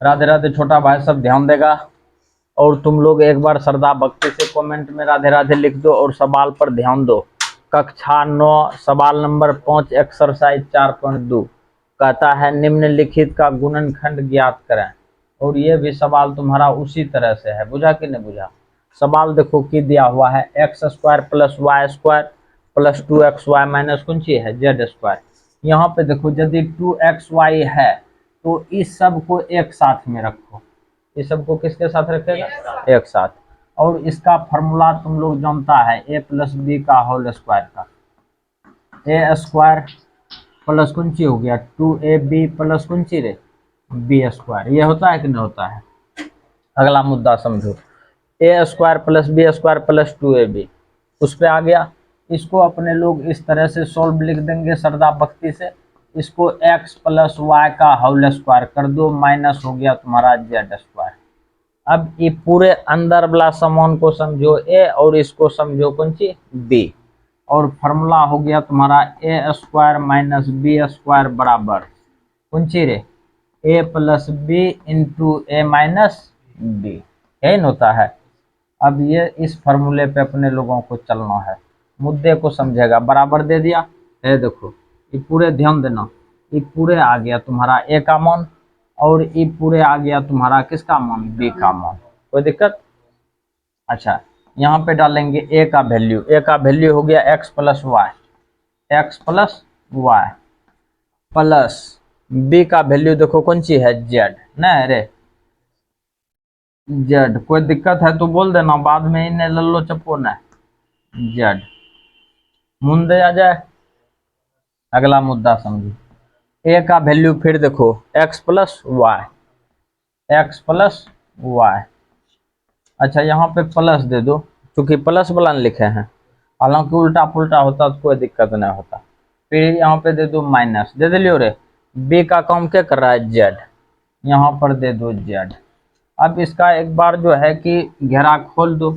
राधे राधे छोटा भाई सब ध्यान देगा। और तुम लोग एक बार श्रद्धा भक्ति से कमेंट में राधे राधे लिख दो और सवाल पर ध्यान दो। कक्षा 9 सवाल नंबर 5 एक्सरसाइज 4.2 कहता है निम्नलिखित का गुणनखंड ज्ञात करें। और ये भी सवाल तुम्हारा उसी तरह से है, बुझा कि नहीं बुझा। सवाल देखो कि दिया हुआ है x square plus y square plus 2xy minus कौन सी है जेड स्क्वायर। यहाँ पे देखो यदि 2xy है तो इस सब को एक साथ में रखो। इस सब को किसके साथ रखेगा, एक साथ। और इसका फॉर्मूला तुम लोग जानता है ए प्लस बी का होल स्क्वायर का। ए स्क्वायर प्लस कौन सी हो गया 2ab प्लस कौन सी रे बी स्क्वायर। ये होता है कि नहीं होता है। अगला मुद्दा समझो, A square plus B square plus 2ab उस पर आ गया। इसको अपने लोग इस तरह से सॉल्व लिख देंगे श्रद्धा भक्ति से। इसको x प्लस वाई का होल स्क्वायर कर दो, माइनस हो गया तुम्हारा जेड स्क्वायर। अब ये पूरे अंदर वाला समान को समझो ए और इसको समझो कौन सी बी। और फॉर्मूला हो गया तुम्हारा A square minus B square बराबर कौन सी रे ए प्लस बी इंटू ए माइनस बी। यही न होता है। अब ये इस फॉर्मूले पे अपने लोगों को चलना है, मुद्दे को समझेगा। बराबर दे दिया है, देखो ये पूरे ध्यान देना। ये पूरे आ गया तुम्हारा ए का मान और ये पूरे आ गया तुम्हारा किसका मान बी का मान। कोई दिक्कत। अच्छा यहाँ पे डालेंगे ए का वैल्यू। ए का वैल्यू हो गया x plus y, x plus y plus B का वैल्यू देखो कौन सी है जेड न रे जेड। कोई दिक्कत है तो बोल देना, बाद में इन्हें लल्लो चप्पो न जेड मुंदे आ जाए। अगला मुद्दा समझो, ए का वैल्यू फिर देखो x plus y, x plus y. अच्छा यहाँ पे प्लस दे दो, क्योंकि प्लस वाला लिखे हैं, हालांकि उल्टा पुल्टा होता तो कोई दिक्कत नहीं होता। फिर यहाँ पे दे दो माइनस, दे दिलियो रे। बी का काम क्या कर रहा है जेड, यहाँ पर दे दो जेड। अब इसका एक बार जो है कि घेरा खोल दो,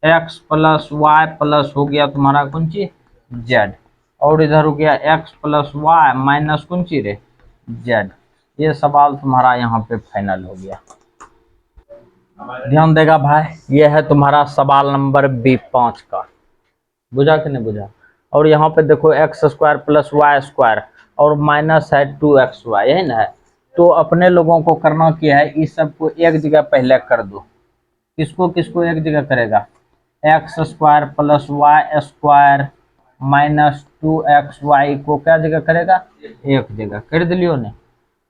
एक्स प्लस वाई प्लस हो गया तुम्हारा कौन सी जेड। और इधर हो गया एक्स प्लस वाई माइनस कौन सी रे जेड। ये सवाल तुम्हारा यहाँ पे फाइनल हो गया। ध्यान देगा भाई, ये है तुम्हारा सवाल नंबर B5 का। बुझा कि नहीं बुझा। और यहाँ पे देखो x square plus y square और माइनस है 2xy, यही ना है। तो अपने लोगों को करना क्या है, इस सब को एक जगह पहले कर दो। किसको किसको एक जगह करेगा, x square plus y square minus 2xy को क्या जगह करेगा, एक जगह कर दिलियो ने।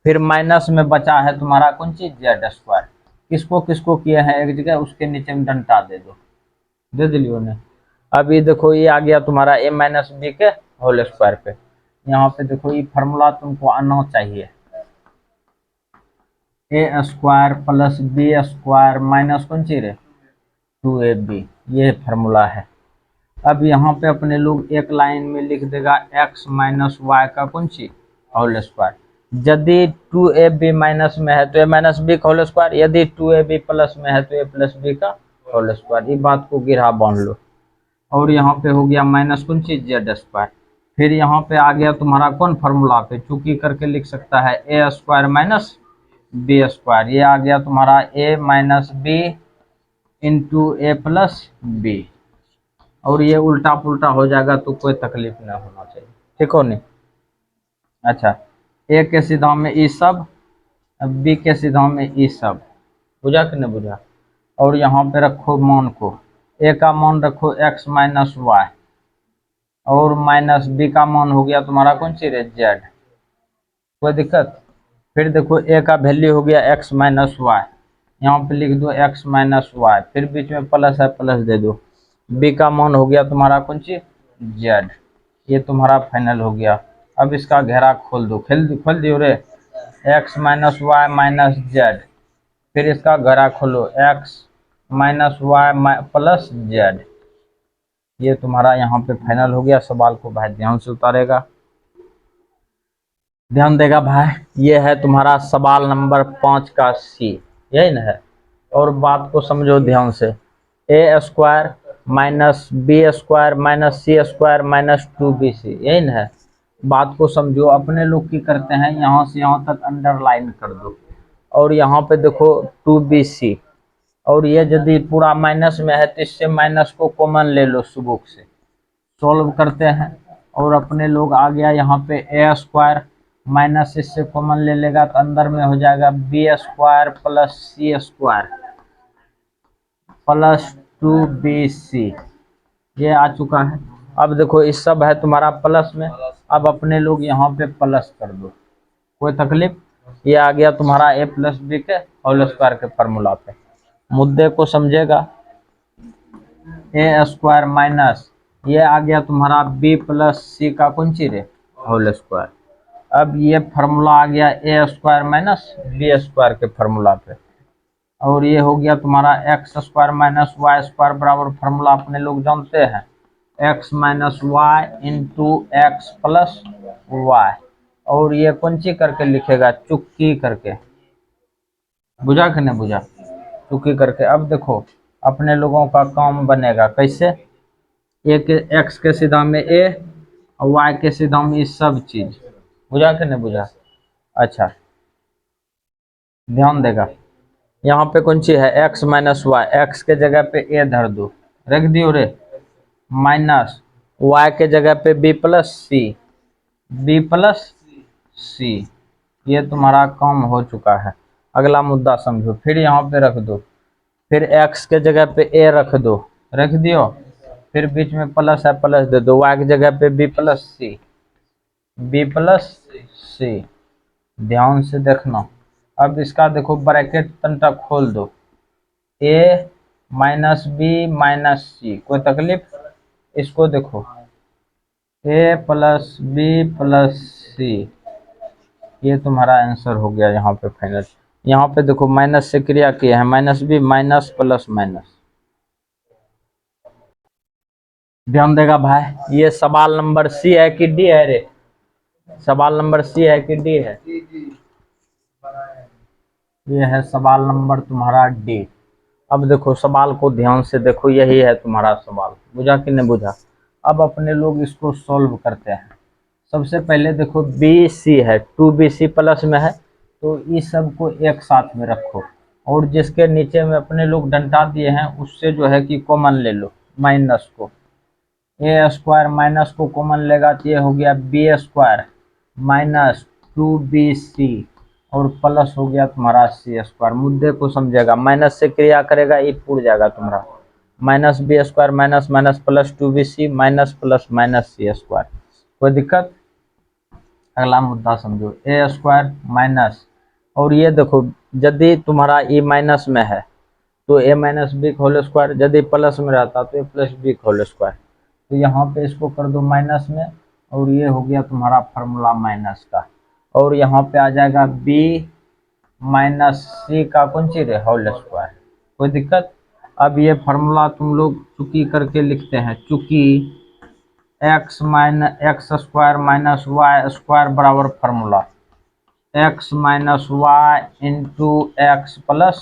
फिर माइनस में बचा है तुम्हारा कौन सी जेड स्क्वायर। किसको किसको किया है एक जगह, उसके नीचे में डंटा दे दो, दे दिलियो ने। अब ये देखो ये आ गया तुम्हारा ए माइनस बी के होल स्क्वायर पे। यहाँ पे देखो ये फॉर्मूला तुमको आना चाहिए, A square plus B square minus कौन सी रे 2ab, ये फार्मूला है। अब यहाँ पे अपने लोग एक लाइन में लिख देगा x माइनस वाई का कौन सी होल स्क्वायर। यदि 2ab माइनस में है तो a माइनस बी का होल स्क्वायर, यदि 2ab प्लस में है तो a प्लस बी का होल स्क्वायर। ये बात को गिरा बांध लो। और यहाँ पे हो गया माइनस कौन सी जेड स्क्वायर। फिर यहाँ पे आ गया तुम्हारा कौन फार्मूला पे चूंकि करके लिख सकता है ए स्क्वायर माइनस बी स्क्वायर। ये आ गया तुम्हारा A minus B into A plus B. और ये उल्टा पुल्टा हो जाएगा तो कोई तकलीफ नहीं होना चाहिए, ठीक हो नहीं। अच्छा ए के सीधा में ई सब, बी के सीधा में ई सब, बुझा कि नहीं बुझा। और यहाँ पे रखो मान को, ए का मान रखो एक्स माइनस वाई और माइनस बी का मान हो गया तुम्हारा कौन सी रे जेड। कोई दिक्कत। फिर देखो ए का वैल्यू हो गया एक्स माइनस वाई, यहाँ पे लिख दो एक्स माइनस वाई, फिर बीच में प्लस है प्लस दे दो। बी का मान हो गया तुम्हारा कौन सी जेड। ये तुम्हारा फाइनल हो गया। अब इसका घेरा खोल दो, खोल दियो रे, x minus y minus z. फिर इसका घेरा खोलो x minus y plus z. ये तुम्हारा यहाँ पे फाइनल हो गया। सवाल को भाई ध्यान से उतारेगा, ध्यान देगा भाई। ये है तुम्हारा सवाल नंबर 5 का सी, यही ना है। और बात को समझो ध्यान से, A square minus B square minus C square minus 2bc, यही ना है। बात को समझो। अपने लोग की करते हैं यहाँ से यहाँ तक अंडरलाइन कर दो और यहाँ पे देखो 2bc, और ये यदि पूरा माइनस में है तो इससे माइनस को कॉमन ले लो सुबुक से, सॉल्व करते हैं। और अपने लोग आ गया यहाँ पे ए स्क्वायर माइनस इससे कॉमन ले लेगा तो अंदर में हो जाएगा बी स्क्वायर प्लस सी स्क्वायर प्लस 2bc, ये आ चुका है। अब देखो इस सब है तुम्हारा प्लस में, अब अपने लोग यहाँ पे प्लस कर दो, कोई तकलीफ। ये आ गया तुम्हारा a प्लस बी के होल स्क्वायर के फार्मूला पे, मुद्दे को समझेगा। ए स्क्वायर माइनस ये आ गया तुम्हारा बी प्लस सी का कौन ची रे होल स्क्वायर। अब ये फार्मूला आ गया a square minus B square के फार्मूला पे, और ये हो गया तुम्हारा x square minus Y square बराबर फार्मूला अपने लोग जानते हैं x minus Y into x plus y, और ये कौन ची करके लिखेगा चुक्की करके, बुझा कि नहीं बुझा, चुक्की करके। अब देखो अपने लोगों का काम बनेगा कैसे, एक एक्स के सीधा में ए और वाई के सीधा में ये सब चीज, बुझा कि नहीं बुझा। अच्छा ध्यान देगा, यहाँ पे कौन सी है एक्स माइनस वाई, एक्स के जगह पे ए धर दो, रख दियो रे, माइनस वाई के जगह पे बी प्लस सी, बी प्लस सी, ये तुम्हारा काम हो चुका है। अगला मुद्दा समझो, फिर यहाँ पे रख दो, फिर एक्स के जगह पे ए रख दो, रख दियो, फिर बीच में प्लस है प्लस दे दो, वाई की जगह पे बी प्लस सी, बी प्लस सी, ध्यान से देखना। अब इसका देखो ब्रैकेट तंटा खोल दो, ए माइनस बी माइनस सी, कोई तकलीफ। इसको देखो ए प्लस बी प्लस सी, ये तुम्हारा आंसर हो गया यहाँ पे फाइनल। यहाँ पे देखो माइनस से क्रिया किया है, minus B minus plus minus, ध्यान देगा भाई। ये सवाल नंबर सी है कि डी है रे, सवाल नंबर सी है कि डी है, ये है सवाल नंबर तुम्हारा डी। अब देखो सवाल को ध्यान से देखो, यही है तुम्हारा सवाल, बुझा कि नहीं बुझा। अब अपने लोग इसको सॉल्व करते हैं। सबसे पहले देखो बी सी है, 2bc प्लस में है तो इस सब को एक साथ में रखो, और जिसके नीचे में अपने लोग डंडा दिए हैं उससे जो है कि कॉमन ले लो माइनस को, ए स्क्वायर माइनस को कॉमन लेगा तो ये हो गया बी स्क्वायर माइनस 2bc, और प्लस हो गया तुम्हारा सी स्क्वायर। मुद्दे को समझेगा, माइनस से क्रिया करेगा ये पूर जाएगा तुम्हारा, minus B square minus minus plus 2bc minus plus minus C square, कोई दिक्कत। अगला मुद्दा समझो, ए स्क्वायर माइनस, और ये देखो यदि तुम्हारा ई माइनस में है तो A minus B whole square, यदि प्लस में रहता तो a plus b whole square, तो यहाँ पे इसको कर दो माइनस में, और ये हो गया तुम्हारा फार्मूला माइनस का, और यहाँ पे आ जाएगा बी माइनस सी का कौन सी रे होल स्क्वायर, कोई दिक्कत। अब ये फार्मूला तुम लोग चुकी करके लिखते हैं, चुकी X minus X square minus Y square बराबर formula X minus Y into x plus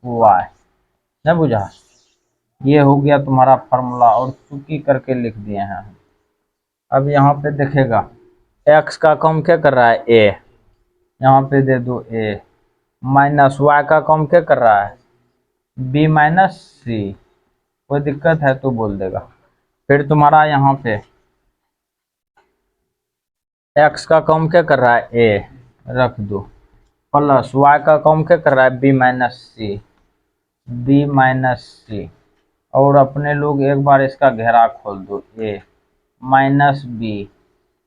Y, नहीं बुझा। ये हो गया तुम्हारा फार्मूला और चुकी करके लिख दिए हैं। अब यहाँ पे देखेगा एक्स का काम क्या कर रहा है ए, यहाँ पे दे दो ए, माइनस वाई का काम क्या कर रहा है बी माइनस सी, कोई दिक्कत है तो बोल देगा। फिर तुम्हारा यहाँ पे एक्स का काम क्या कर रहा है ए, रख दो, प्लस वाई का काम क्या कर रहा है B minus C, B minus C, और अपने लोग एक बार इसका घेरा खोल दो, A minus B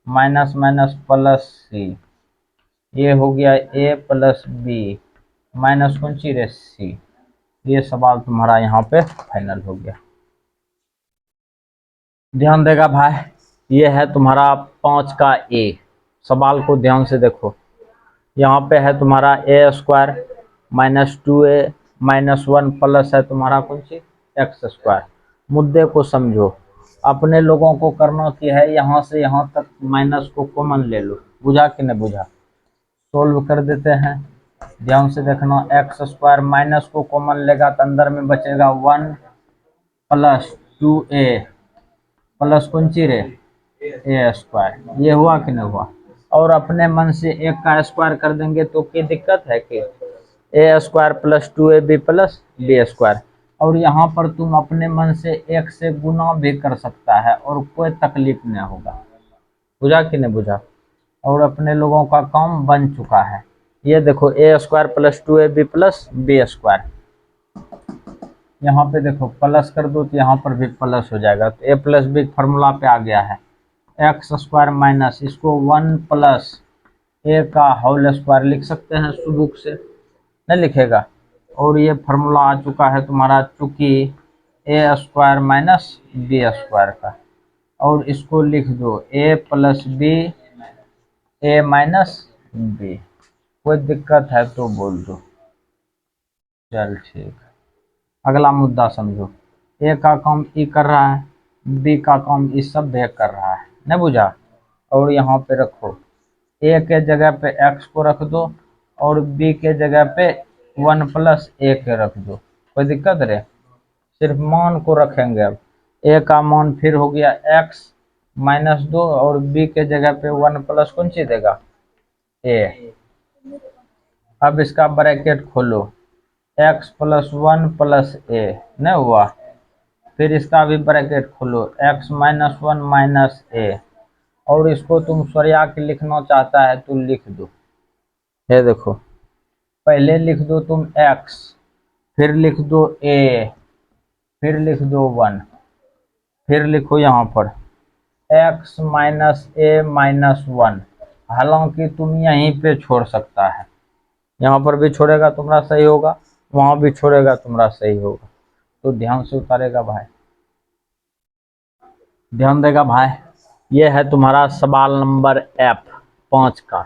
minus minus plus C, ये हो गया ए प्लस बी माइनस कौन सी रे सी। ये सवाल तुम्हारा यहाँ पे फाइनल हो गया, ध्यान देगा भाई। ये है तुम्हारा 5 का ए, सवाल को ध्यान से देखो, यहाँ पे है तुम्हारा A square minus 2a minus 1 plus है तुम्हारा कौन सी एक्स स्क्वायर। मुद्दे को समझो, अपने लोगों को करना की है यहाँ से यहाँ तक माइनस को कॉमन ले लो, बुझा कि नहीं बुझा। सोल्व कर देते हैं, ध्यान से देखना, एक्स स्क्वायर माइनस को कॉमन लेगा तो अंदर में बचेगा 1 प्लस 2a प्लस कौन सी रे ए स्क्वायर, ये हुआ कि नहीं हुआ। और अपने मन से एक का स्क्वायर कर देंगे तो क्या दिक्कत है कि A square plus 2ab plus B square. और यहाँ पर तुम अपने मन से एक से गुना भी कर सकता है और कोई तकलीफ नहीं होगा। बुझा कि नहीं बुझा? और अपने लोगों का काम बन चुका है। ये देखो A square plus 2ab plus B square, यहाँ पे देखो प्लस कर दो तो यहाँ पर भी प्लस हो जाएगा, तो ए प्लस बी फॉर्मूला पे आ गया है। एक्स स्क्वायर माइनस इसको 1 प्लस ए का होल स्क्वायर लिख सकते हैं सुबुक से, नहीं लिखेगा। और ये फार्मूला आ चुका है तुम्हारा, चूंकि ए स्क्वायर माइनस बी स्क्वायर का, और इसको लिख दो ए प्लस बी ए माइनस बी। कोई दिक्कत है तो बोल दो। चल ठीक, अगला मुद्दा समझो। ए का काम ई कर रहा है, बी का काम ई सब भी कर रहा है, नहीं बुझा? और यहाँ पे रखो ए के जगह पे एक्स को रख दो और बी के जगह पे 1 प्लस ए के रख दो। कोई दिक्कत रे? सिर्फ मान को रखेंगे। अब ए का मान फिर हो गया एक्स माइनस 2 और बी के जगह पे 1 प्लस कौन सी देगा? ए। अब इसका ब्रैकेट खोलो, एक्स प्लस 1 प्लस ए, नहीं हुआ? फिर इसका भी ब्रैकेट खोलो, एक्स माइनस 1 माइनस ए। और इसको तुम सरिया के लिखना चाहता है तो लिख दो। ये देखो, पहले लिख दो तुम x, फिर लिख दो a, फिर लिख दो 1, फिर लिखो यहाँ पर x माइनस ए माइनस 1। हालांकि तुम यहीं पे छोड़ सकता है, यहाँ पर भी छोड़ेगा तुम्हारा सही होगा, वहां भी छोड़ेगा तुम्हारा सही होगा। तो ध्यान से उतारेगा भाई, ध्यान देगा भाई। ये है तुम्हारा सवाल नंबर F5 का।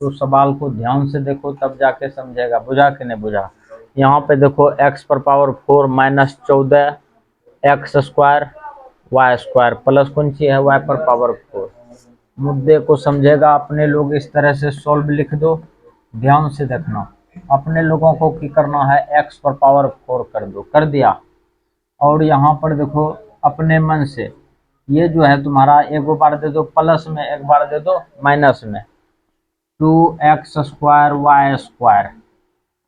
तो सवाल को ध्यान से देखो तब जाके समझेगा। बुझा कि नहीं बुझा? यहाँ पे देखो x पर power 4 minus 14 x square y square plus कौन सी है y पर पावर 4। मुद्दे को समझेगा अपने लोग, इस तरह से सॉल्व लिख दो। ध्यान से देखना, अपने लोगों को क्या करना है, x पर पावर 4 कर दो, कर दिया। और यहाँ पर देखो अपने मन से ये जो है तुम्हारा, एक बार दे दो प्लस में, एक बार दे दो माइनस में, 2x स्क्वायर वाई स्क्वायर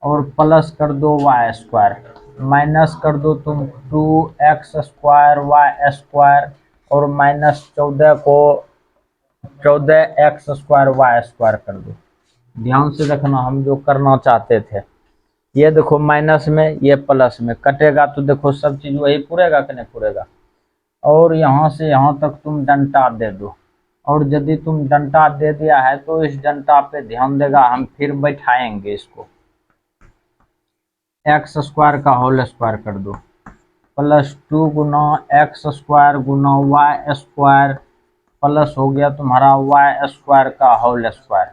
और प्लस कर दो वाई स्क्वायर, माइनस कर दो तुम 2x स्क्वायर वाई स्क्वायर और माइनस 14 को 14x स्क्वायर वाई स्क्वायर कर दो। ध्यान से देखना हम जो करना चाहते थे। ये देखो माइनस में, ये प्लस में कटेगा तो देखो सब चीज वही पूरेगा कि नहीं पूरेगा। और यहाँ से यहाँ तक तुम डंटा दे दो, और यदि तुम डंटा दे दिया है तो इस डंटा पे ध्यान देगा, हम फिर बैठाएंगे इसको। एक्स स्क्वायर का होल स्क्वायर कर दो, प्लस 2 गुना एक्स स्क्वायर गुना वाई स्क्वायर प्लस हो गया तुम्हारा वाई स्क्वायर का होल स्क्वायर।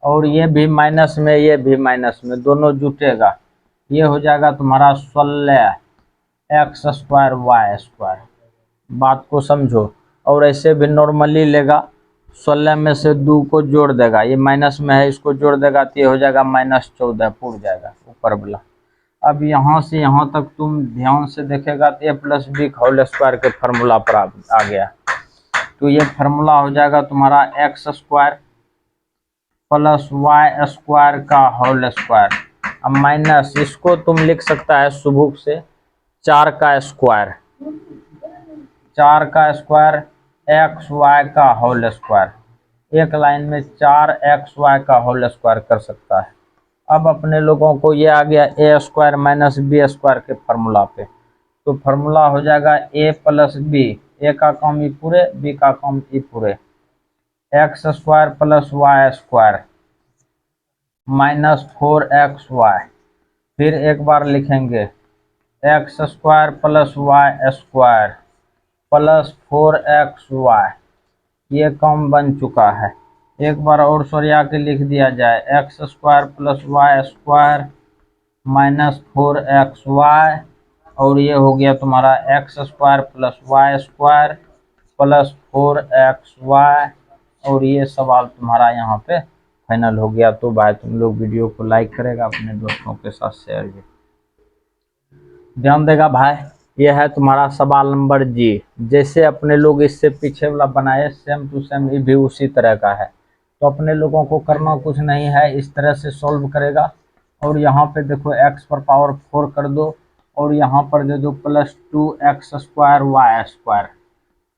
और ये भी माइनस में, ये भी माइनस में, दोनों जुटेगा, ये हो जाएगा तुम्हारा 16 एक्स स्क्वायर वाई स्क्वायर। बात को समझो। और ऐसे भी नॉर्मली लेगा, 16 में से 2 को जोड़ देगा, ये माइनस में है इसको जोड़ देगा तो ये हो जाएगा माइनस 14, पूर जाएगा ऊपर वाला। अब यहाँ से यहाँ तक तुम ध्यान से देखेगा तो a plus b whole square के फार्मूला पर आ गया। तो ये फार्मूला हो जाएगा तुम्हारा x square plus y square का होल स्क्वायर। अब माइनस इसको तुम लिख सकता है सुबुक से 4 का स्क्वायर, 4 का स्क्वायर एक्स वाई का होल स्क्वायर। एक लाइन में 4xy का होल स्क्वायर कर सकता है। अब अपने लोगों को ये आ गया a square minus B square के फार्मूला पे। तो फार्मूला हो जाएगा ए प्लस बी, ए का काम ई पूरे, बी का काम ई पूरे, x square plus y square minus 4xy। फिर एक बार लिखेंगे x square plus y square plus 4xy। ये काम बन चुका है। एक बार और सरिया के लिख दिया जाए, x square plus y square minus 4xy। और ये हो गया तुम्हारा x square plus y square plus 4xy। और ये सवाल तुम्हारा यहाँ पे फाइनल हो गया। तो भाई तुम लोग वीडियो को लाइक करेगा, अपने दोस्तों के साथ शेयर भी ध्यान देगा भाई। ये है तुम्हारा सवाल नंबर जी। जैसे अपने लोग इससे पीछे वाला बनाए सेम टू सेम ये भी उसी तरह का है। तो अपने लोगों को करना कुछ नहीं है, इस तरह से सॉल्व करेगा और यहाँ पे देखो x पर पावर 4 कर दो और यहाँ पर दे दो plus 2x square y square,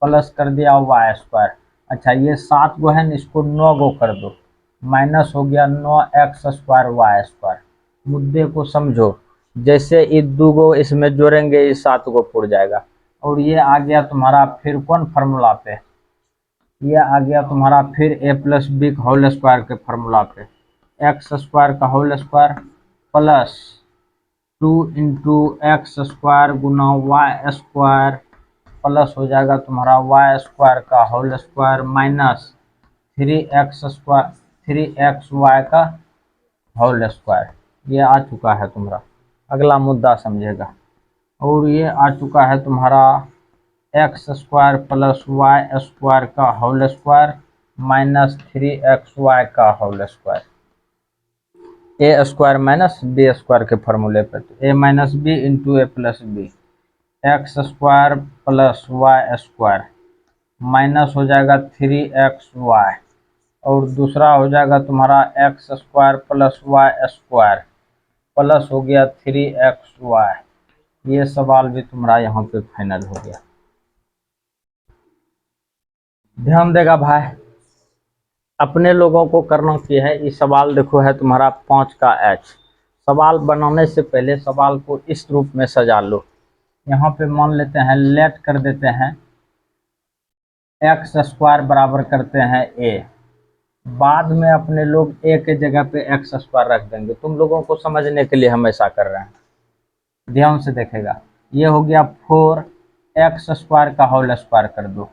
plus कर दिया वाई स्क्वायर। अच्छा ये 7 गो है न, इसको 9 गो कर दो, माइनस हो गया 9x स्क्वायर वाई स्क्वायर। मुद्दे को समझो, जैसे ये 2 गो इसमें जोड़ेंगे ये 7 गो पुर जाएगा। और ये आ गया तुम्हारा फिर कौन फार्मूला पे, ये आ गया तुम्हारा फिर a प्लस बी का होल स्क्वायर के फार्मूला पे, एक्स स्क्वायर का whole square plus 2 into X square गुना वाई स्क्वायर प्लस हो जाएगा तुम्हारा वाई स्क्वायर का whole square minus 3x square 3xy का होल स्क्वायर। ये आ चुका है तुम्हारा, अगला मुद्दा समझेगा। और ये आ चुका है तुम्हारा x square plus y square का होल स्क्वायर माइनस 3xy का whole square, A square minus B square के फॉर्मूले पे, तो A minus B into A plus B, x square plus y square minus हो जाएगा 3xy और दूसरा हो जाएगा तुम्हारा x square plus y square plus हो गया 3xy। ये सवाल भी तुम्हारा यहाँ पे फाइनल हो गया। ध्यान देगा भाई, अपने लोगों को करना क्या है, ये सवाल देखो है तुम्हारा 5 का h। सवाल बनाने से पहले सवाल को इस रूप में सजा लो। यहाँ पे मान लेते हैं, लेट कर देते हैं एक्स स्क्वायर बराबर करते हैं a, बाद में अपने लोग a के जगह पे एक्स स्क्वायर रख देंगे। तुम लोगों को समझने के लिए हम ऐसा कर रहे हैं, ध्यान से देखेगा। ये हो गया 4x स्क्वायर का होल स्क्वायर कर दो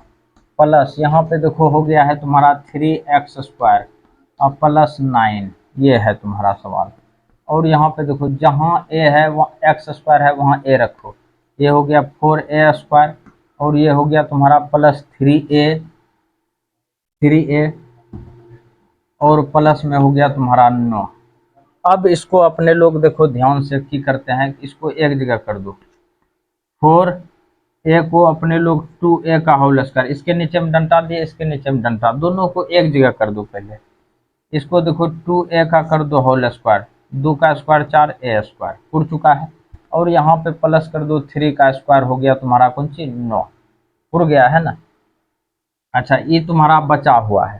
प्लस यहाँ पे देखो हो गया है तुम्हारा 3x स्क्वायर और प्लस 9। ये है तुम्हारा सवाल। और यहाँ पे देखो जहाँ a है वहाँ x स्क्वायर है, वहाँ a रखो। ये हो गया 4a स्क्वायर और ये हो गया तुम्हारा प्लस 3a और प्लस में हो गया तुम्हारा 9। अब इसको अपने लोग देखो ध्यान से की करते हैं, इसको एक जगह कर दो। 4a को अपने लोग 2a का होल स्क्वायर, इसके नीचे में डंडा दिए, इसके नीचे में डंडा, दोनों को एक जगह कर दो। पहले इसको देखो 2a का कर दो होल स्क्वायर, 2 का स्क्वायर 4a स्क्वायर पुर चुका है। और यहाँ पे प्लस कर दो 3 का स्क्वायर हो गया तुम्हारा कौन सी 9 पुर गया है ना। अच्छा ये तुम्हारा बचा हुआ है,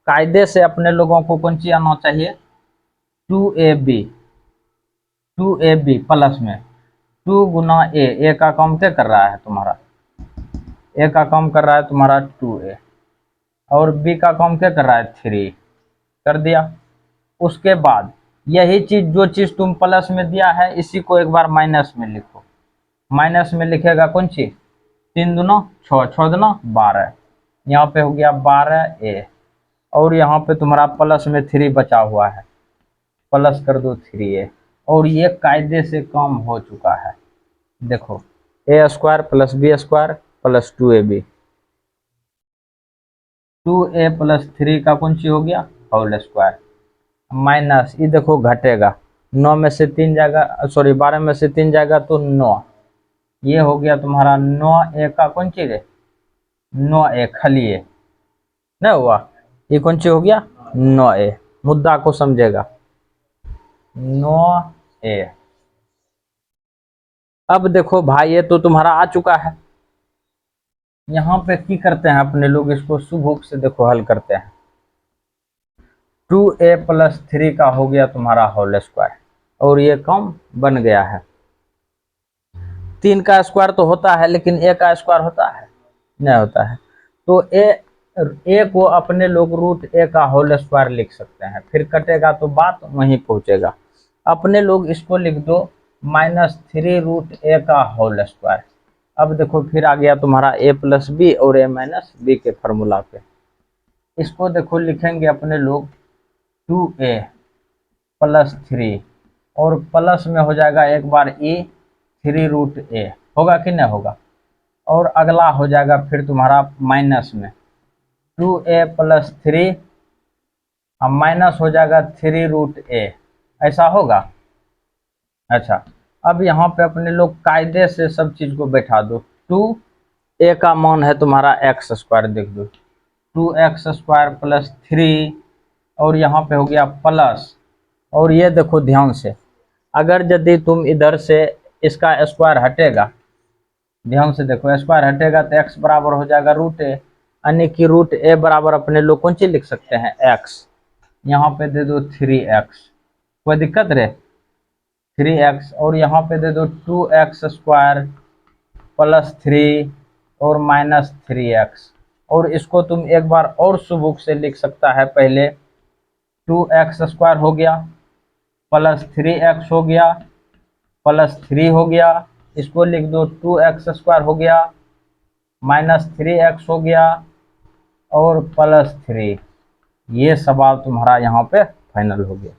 कायदे से अपने लोगों को कौन सी आना चाहिए 2ab प्लस में 2 गुना a का काम क्या कर रहा है तुम्हारा, a का काम कर रहा है तुम्हारा 2a और b का काम क्या कर रहा है 3 कर दिया। उसके बाद यही चीज जो चीज तुम प्लस में दिया है इसी को एक बार माइनस में लिखो। माइनस में लिखेगा कौन सी 3 दूना 6, 6 दूना 12, यहाँ पे हो गया 12a और यहाँ पे तुम्हारा प्लस में 3 बचा हुआ है, प्लस कर दो 3a और ये कायदे से काम हो चुका है। देखो a square plus b square plus 2ab, 2a plus 3 का कौन सी हो गया होल स्क्वायर माइनस ये देखो घटेगा 9 में से 3 जाएगा, सॉरी 12 में से 3 जाएगा तो 9। ये हो गया तुम्हारा 9a का कौन सी है 9a खाली है नहीं हुआ, ये कौन सी हो गया 9a। मुद्दा को समझेगा 9a। अब देखो भाई ये तो तुम्हारा आ चुका है। यहाँ पे की करते हैं अपने लोग, इसको सुबह से देखो हल करते हैं। 2a प्लस 3 का हो गया तुम्हारा होल स्क्वायर और ये कम बन गया है। 3 का स्क्वायर तो होता है लेकिन a का स्क्वायर होता है नहीं होता है, तो a को अपने लोग रूट a का होल स्क्वायर लिख सकते हैं, फिर कटेगा तो बात वहीं पहुंचेगा। अपने लोग इसको लिख दो माइनस 3 रूट a का होल स्क्वायर। अब देखो फिर आ गया तुम्हारा a प्लस बी और a माइनस बी के फॉर्मूला पे। इसको देखो लिखेंगे अपने लोग 2a प्लस 3 और प्लस में हो जाएगा एक बार e 3 रूट a, होगा कि नहीं होगा। और अगला हो जाएगा फिर तुम्हारा माइनस में 2a प्लस 3 माइनस हो जाएगा 3 रूट a, ऐसा होगा। अच्छा अब यहाँ पे अपने लोग कायदे से सब चीज को बैठा दो। 2a का मान है तुम्हारा एक्स स्क्वायर, देख दो 2x स्क्वायर प्लस 3 और यहाँ पे हो गया प्लस, और ये देखो ध्यान से अगर यदि तुम इधर से इसका स्क्वायर हटेगा, ध्यान से देखो, स्क्वायर हटेगा तो x बराबर हो जाएगा रूट ए, यानी कि रूट ए बराबर अपने लोग कौन चीज लिख सकते हैं, x। यहाँ पे दे दो 3x, कोई दिक्कत रे, 3x, और यहाँ पे दे दो 2x स्क्वायर प्लस 3 और माइनस 3x। और इसको तुम एक बार और सुबुक से लिख सकता है, पहले 2x स्क्वायर हो गया प्लस 3x हो गया प्लस 3 हो गया, इसको लिख दो 2x स्क्वायर हो गया माइनस 3x हो गया और प्लस 3। ये सवाल तुम्हारा यहाँ पे फाइनल हो गया।